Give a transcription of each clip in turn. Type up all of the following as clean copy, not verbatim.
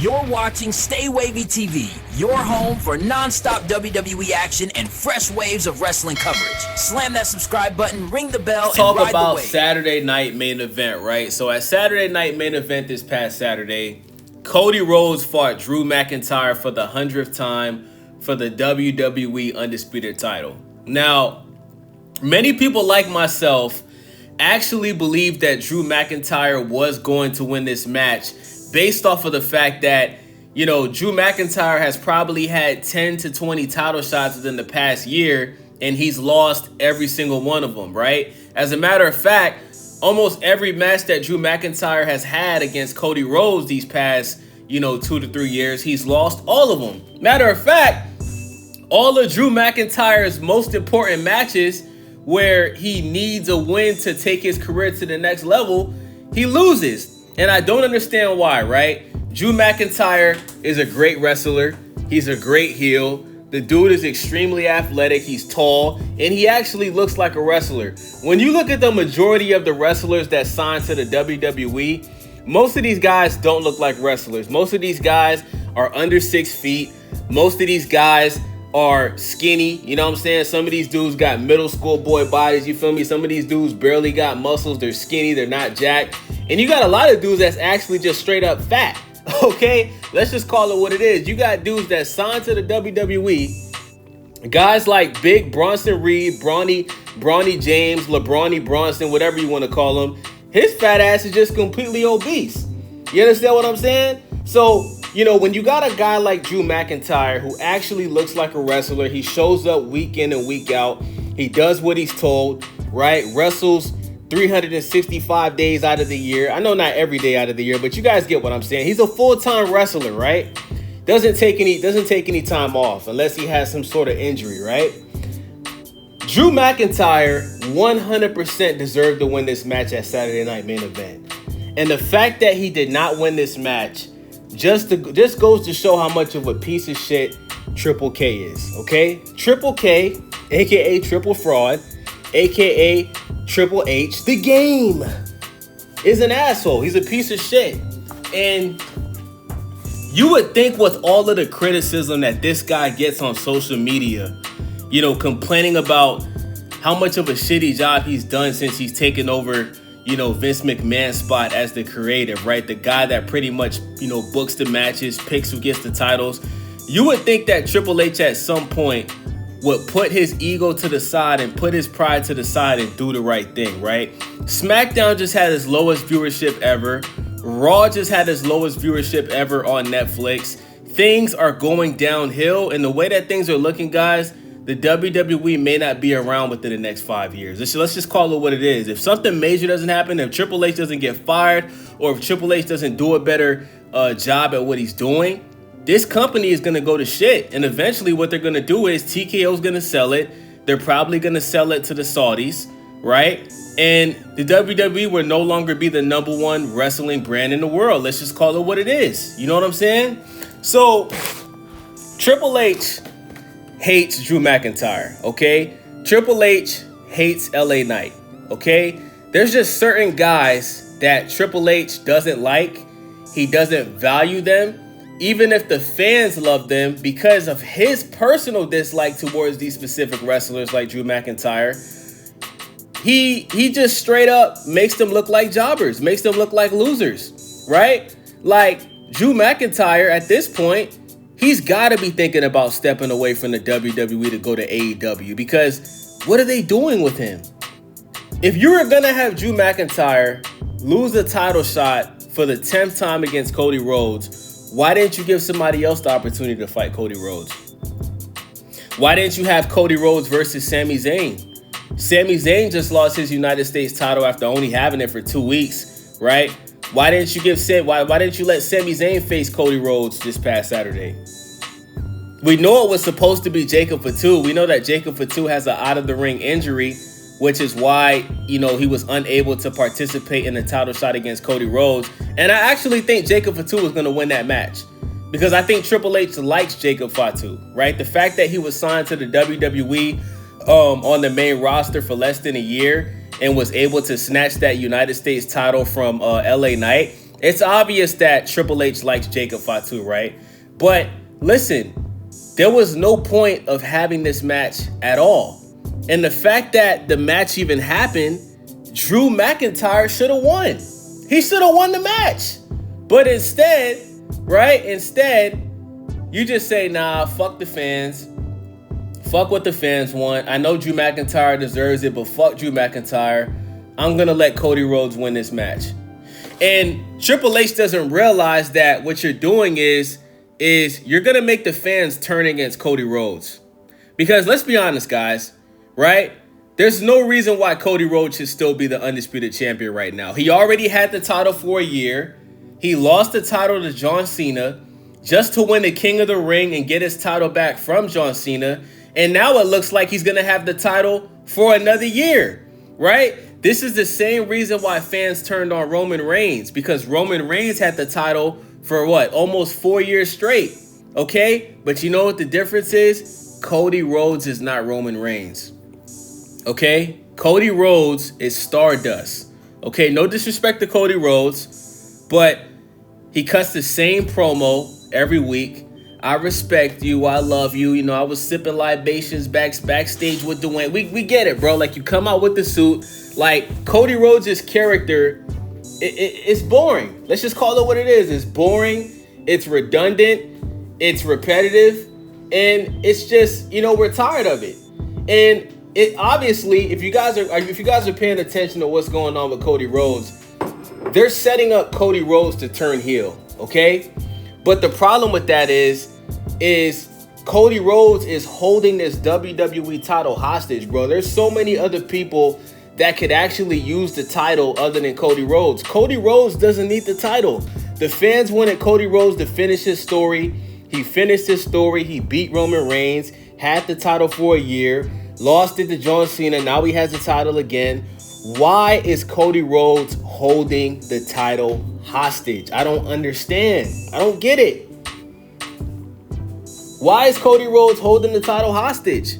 You're watching StayWavyTV, your home for non-stop WWE action and fresh waves of wrestling coverage. Slam that subscribe button, ring the bell, and Talk ride about the wave. Saturday night main event, right? So at Saturday night main event this past Saturday, Cody Rhodes fought Drew McIntyre for the 100th time for the WWE Undisputed Title. Now, many people like myself actually believed that Drew McIntyre was going to win this match based off of the fact that, you know, Drew McIntyre has probably had 10 to 20 title shots within the past year, and he's lost every single one of them, right? As a matter of fact, almost every match that Drew McIntyre has had against Cody Rhodes these past, 2 to 3 years, he's lost all of them. Matter of fact, all of Drew McIntyre's most important matches where he needs a win to take his career to the next level, he loses. And I don't understand why, right? Drew McIntyre is a great wrestler. He's a great heel. The dude is extremely athletic. He's tall, and he actually looks like a wrestler. When you look at the majority of the wrestlers that signed to the WWE, most of these guys don't look like wrestlers. Most of these guys are under 6 feet. Most of these guys are skinny, you know what I'm saying? Some of these dudes got middle school boy bodies, you feel me? Some of these dudes barely got muscles, they're skinny, they're not jacked. And you got a lot of dudes that's actually just straight up fat, okay? Let's just call it what it is. You got dudes that signed to the WWE, guys like Big Bronson Reed, Brawny James, LeBronny Bronson, whatever you want to call him. His fat ass is just completely obese. You understand what I'm saying? So, when you got a guy like Drew McIntyre who actually looks like a wrestler, he shows up week in and week out. He does what he's told, right? Wrestles 365 days out of the year. I know not every day out of the year, but you guys get what I'm saying. He's a full-time wrestler, right? Doesn't take any time off unless he has some sort of injury, right? Drew McIntyre 100% deserved to win this match at Saturday Night Main Event. And the fact that he did not win this match just goes to show how much of a piece of shit Triple K is, okay? Triple K, aka Triple Fraud, aka Triple H, the game, is an asshole. He's a piece of shit. And you would think with all of the criticism that this guy gets on social media, complaining about how much of a shitty job he's done since he's taken over Vince McMahon's spot as the creative, right? The guy that pretty much, books the matches, picks who gets the titles. You would think that Triple H at some point would put his ego to the side and put his pride to the side and do the right thing, right? SmackDown just had its lowest viewership ever. Raw just had its lowest viewership ever on Netflix. Things are going downhill, and the way that things are looking, guys, the WWE may not be around within the next 5 years. Let's just call it what it is. If something major doesn't happen, if Triple H doesn't get fired, or if Triple H doesn't do a better job at what he's doing, this company is going to go to shit. And eventually what they're going to do is TKO is going to sell it. They're probably going to sell it to the Saudis, right? And the WWE will no longer be the #1 wrestling brand in the world. Let's just call it what it is. You know what I'm saying? So Triple H hates Drew McIntyre, okay? Triple H hates LA Knight, okay? There's just certain guys that Triple H doesn't like. He doesn't value them, even if the fans love them, because of his personal dislike towards these specific wrestlers like Drew McIntyre. He just straight up makes them look like jobbers, makes them look like losers, right? Like Drew McIntyre at this point, he's got to be thinking about stepping away from the WWE to go to AEW, because what are they doing with him? If you were going to have Drew McIntyre lose a title shot for the 10th time against Cody Rhodes, why didn't you give somebody else the opportunity to fight Cody Rhodes? Why didn't you have Cody Rhodes versus Sami Zayn? Sami Zayn just lost his United States title after only having it for 2 weeks, right? Why didn't you why didn't you let Sami Zayn face Cody Rhodes this past Saturday? We know it was supposed to be Jacob Fatu. We know that Jacob Fatu has an out-of-the-ring injury, which is why, he was unable to participate in the title shot against Cody Rhodes. And I actually think Jacob Fatu was going to win that match, because I think Triple H likes Jacob Fatu, right? The fact that he was signed to the WWE on the main roster for less than a year and was able to snatch that United States title from LA Knight, It's obvious that Triple H likes Jacob Fatu, right? But listen, there was no point of having this match at all. And the fact that the match even happened, Drew McIntyre should have won. He should have won the match. But instead, right? Instead, you just say, nah, fuck the fans. Fuck what the fans want. I know Drew McIntyre deserves it, but fuck Drew McIntyre. I'm going to let Cody Rhodes win this match. And Triple H doesn't realize that what you're doing is you're going to make the fans turn against Cody Rhodes. Because let's be honest, guys, right? There's no reason why Cody Rhodes should still be the undisputed champion right now. He already had the title for a year. He lost the title to John Cena just to win the King of the Ring and get his title back from John Cena. And now it looks like he's going to have the title for another year, right? This is the same reason why fans turned on Roman Reigns, because Roman Reigns had the title for what? Almost 4 years straight, okay? But you know what the difference is? Cody Rhodes is not Roman Reigns, okay? Cody Rhodes is Stardust, okay? No disrespect to Cody Rhodes, but he cuts the same promo every week. I respect you. I love you. You know, I was sipping libations backstage with Dwayne. We get it, bro. Like, you come out with the suit. Like, Cody Rhodes' character, it's boring. Let's just call it what it is. It's boring. It's redundant. It's repetitive. And it's just, you know, we're tired of it. And it obviously, if you guys are paying attention to what's going on with Cody Rhodes, they're setting up Cody Rhodes to turn heel, okay? But the problem with that is Cody Rhodes is holding this WWE title hostage, bro. There's so many other people that could actually use the title other than Cody Rhodes. Cody Rhodes doesn't need the title. The fans wanted Cody Rhodes to finish his story. He finished his story. He beat Roman Reigns, had the title for a year, lost it to John Cena. Now he has the title again. Why is Cody Rhodes holding the title hostage? I don't understand. I don't get it. Why is Cody Rhodes holding the title hostage?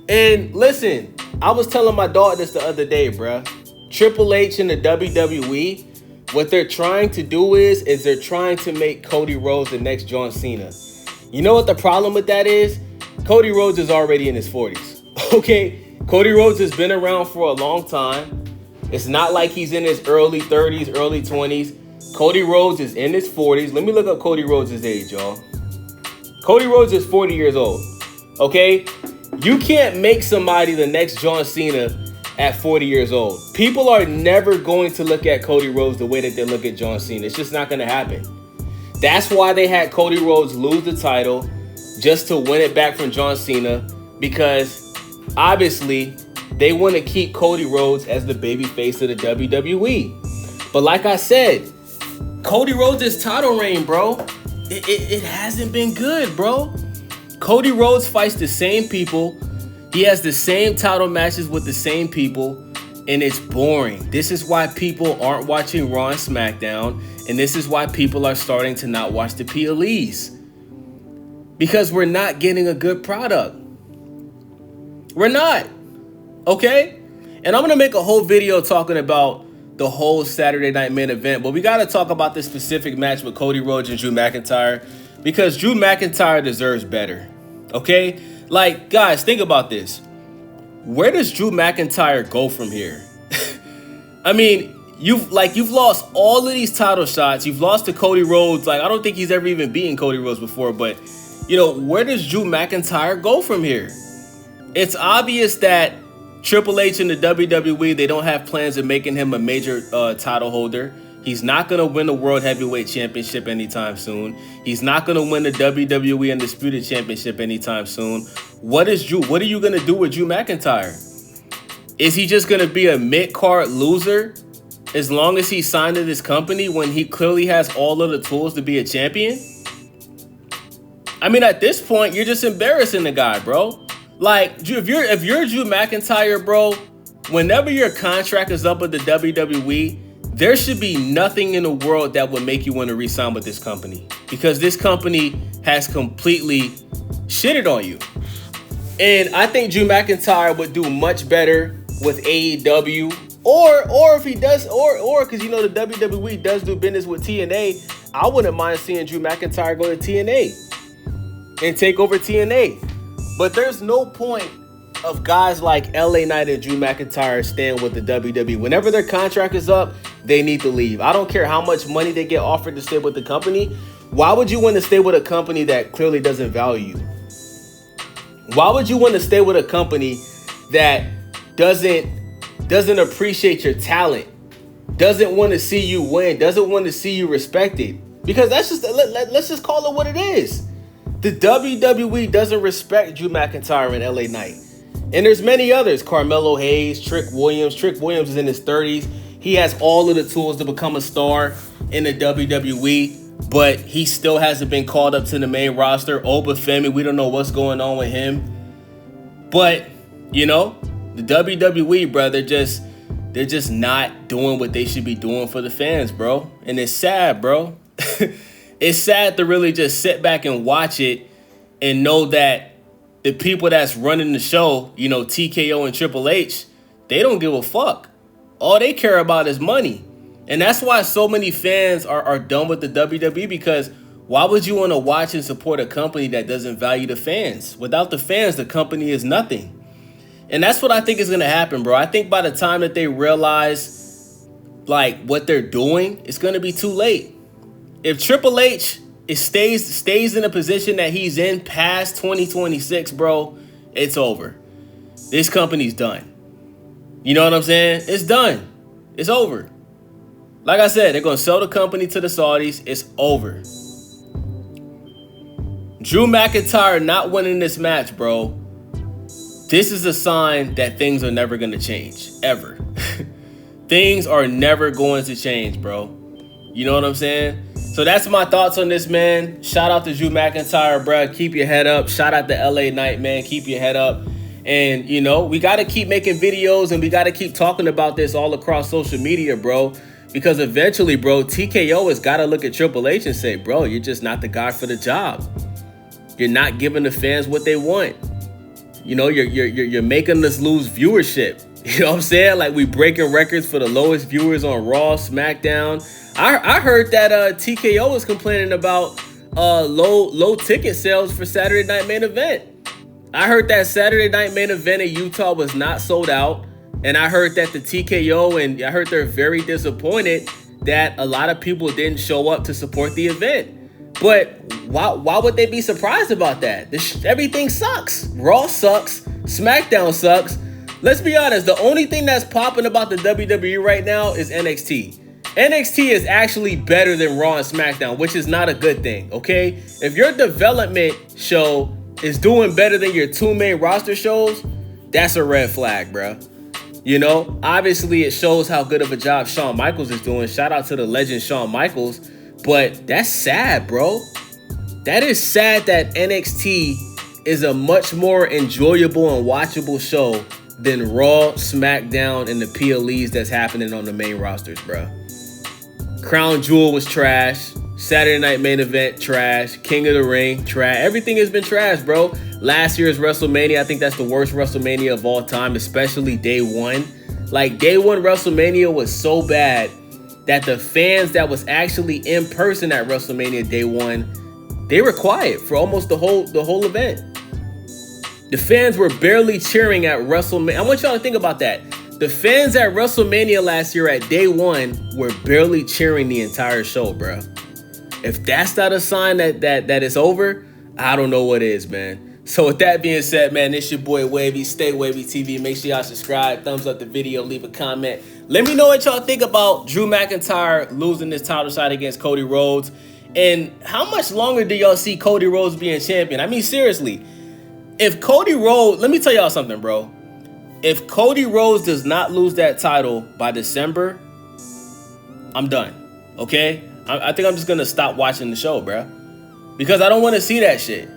And listen, I was telling my daughter this the other day, bruh. Triple H and the WWE, what they're trying to do is they're trying to make Cody Rhodes the next John Cena. You know what the problem with that is? Cody Rhodes is already in his 40s. Okay? Cody Rhodes has been around for a long time. It's not like he's in his early 30s, early 20s. Cody Rhodes is in his 40s. Let me look up Cody Rhodes' age, y'all. Cody Rhodes is 40 years old, okay? You can't make somebody the next John Cena at 40 years old. People are never going to look at Cody Rhodes the way that they look at John Cena. It's just not going to happen. That's why they had Cody Rhodes lose the title just to win it back from John Cena, because obviously they want to keep Cody Rhodes as the babyface of the WWE. But like I said, Cody Rhodes' title reign, bro, it hasn't been good, bro. Cody Rhodes fights the same people. He has the same title matches with the same people, and it's boring. This is why people aren't watching Raw and SmackDown, and this is why people are starting to not watch the PLEs. Because we're not getting a good product. We're not. Okay? And I'm going to make a whole video talking about the whole Saturday night main event, but we got to talk about this specific match with Cody Rhodes and Drew McIntyre, because Drew McIntyre deserves better. Okay? Like, guys, think about this. Where does Drew McIntyre go from here? I mean, you've lost all of these title shots. You've lost to Cody Rhodes. Like, I don't think he's ever even beaten Cody Rhodes before, but you know, where does Drew McIntyre go from here? It's obvious that Triple H and the WWE, they don't have plans of making him a major title holder. He's not going to win the World Heavyweight Championship anytime soon. He's not going to win the WWE Undisputed Championship anytime soon. What are you going to do with Drew McIntyre? Is he just going to be a mid-card loser as long as he's signed to this company when he clearly has all of the tools to be a champion? I mean, at this point, you're just embarrassing the guy, bro. Like, if you're Drew McIntyre, bro, whenever your contract is up with the WWE, there should be nothing in the world that would make you want to re-sign with this company, because this company has completely shitted on you. And I think Drew McIntyre would do much better with AEW Or if he does, or because you know the WWE does do business with TNA, I wouldn't mind seeing Drew McIntyre go to TNA and take over TNA. But there's no point of guys like LA Knight and Drew McIntyre staying with the WWE. Whenever their contract is up, they need to leave. I don't care how much money they get offered to stay with the company. Why would you want to stay with a company that clearly doesn't value you? Why would you want to stay with a company that doesn't appreciate your talent, doesn't want to see you win, doesn't want to see you respected? Because that's just, let's just call it what it is. The WWE doesn't respect Drew McIntyre and LA Knight. And there's many others. Carmelo Hayes, Trick Williams. Trick Williams is in his 30s. He has all of the tools to become a star in the WWE, but he still hasn't been called up to the main roster. Obafemi, we don't know what's going on with him. But, you know, the WWE, bro, they're just not doing what they should be doing for the fans, bro. And it's sad, bro. It's sad to really just sit back and watch it and know that the people that's running the show, you know, TKO and Triple H, they don't give a fuck. All they care about is money. And that's why so many fans are done with the WWE, because why would you want to watch and support a company that doesn't value the fans? Without the fans, the company is nothing. And that's what I think is going to happen, bro. I think by the time that they realize, like, what they're doing, it's going to be too late. If Triple H stays in a position that he's in past 2026, bro, it's over. This company's done. You know what I'm saying? It's done. It's over. Like I said, they're going to sell the company to the Saudis. It's over. Drew McIntyre not winning this match, bro. This is a sign that things are never going to change. Ever. Things are never going to change, bro. You know what I'm saying? So that's my thoughts on this, man. Shout out to Drew McIntyre, bro. Keep your head up. Shout out to LA Knight, man. Keep your head up. And, you know, we got to keep making videos and we got to keep talking about this all across social media, bro. Because eventually, bro, TKO has got to look at Triple H and say, bro, you're just not the guy for the job. You're not giving the fans what they want. You know, you're making us lose viewership. You know what I'm saying? Like, we breaking records for the lowest viewers on Raw, SmackDown. I heard that TKO was complaining about low ticket sales for Saturday Night Main Event. I heard that Saturday Night Main Event in Utah was not sold out. And I heard that the TKO, and I heard they're very disappointed that a lot of people didn't show up to support the event. But why would they be surprised about that? Everything sucks. Raw sucks. SmackDown sucks. Let's be honest. The only thing that's popping about the WWE right now is NXT. NXT is actually better than Raw and SmackDown, which is not a good thing, okay? If your development show is doing better than your two main roster shows, that's a red flag, bro. You know, obviously it shows how good of a job Shawn Michaels is doing. Shout out to the legend Shawn Michaels. But that's sad, bro. That is sad that NXT is a much more enjoyable and watchable show than Raw, SmackDown, and the PLEs that's happening on the main rosters, bro. Crown Jewel was trash. Saturday Night Main Event, trash. King of the Ring, trash. Everything has been trash, bro. Last year's WrestleMania, I think that's the worst WrestleMania of all time, especially day one. Like, day one WrestleMania was so bad that the fans that was actually in person at WrestleMania day one, they were quiet for almost the whole event. The fans were barely cheering at WrestleMania. I want y'all to think about that. The fans at WrestleMania last year at day one were barely cheering the entire show, bro. If that's not a sign that it's over, I don't know what is, man. So with that being said, man, it's your boy Wavy, StayWavyTV. Make sure y'all subscribe, thumbs up the video, leave a comment. Let me know what y'all think about Drew McIntyre losing this title shot against Cody Rhodes. And how much longer do y'all see Cody Rhodes being champion? I mean, seriously, if Cody Rhodes, let me tell y'all something, bro. If Cody Rhodes does not lose that title by December, I'm done, okay? I think I'm just going to stop watching the show, bro. Because I don't want to see that shit.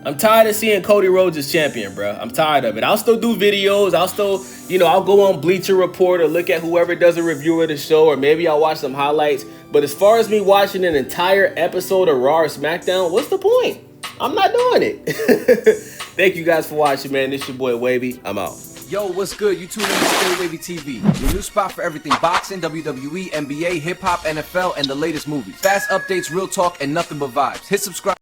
I'm tired of seeing Cody Rhodes as champion, bro. I'm tired of it. I'll still do videos. I'll still, you know, I'll go on Bleacher Report or look at whoever does a review of the show, or maybe I'll watch some highlights. But as far as me watching an entire episode of Raw or SmackDown, what's the point? I'm not doing it. Thank you guys for watching, man. This your boy Wavy. I'm out. Yo, what's good? You tune in to StayWavyTV, your new spot for everything boxing, WWE, NBA, hip hop, NFL, and the latest movies. Fast updates, real talk, and nothing but vibes. Hit subscribe.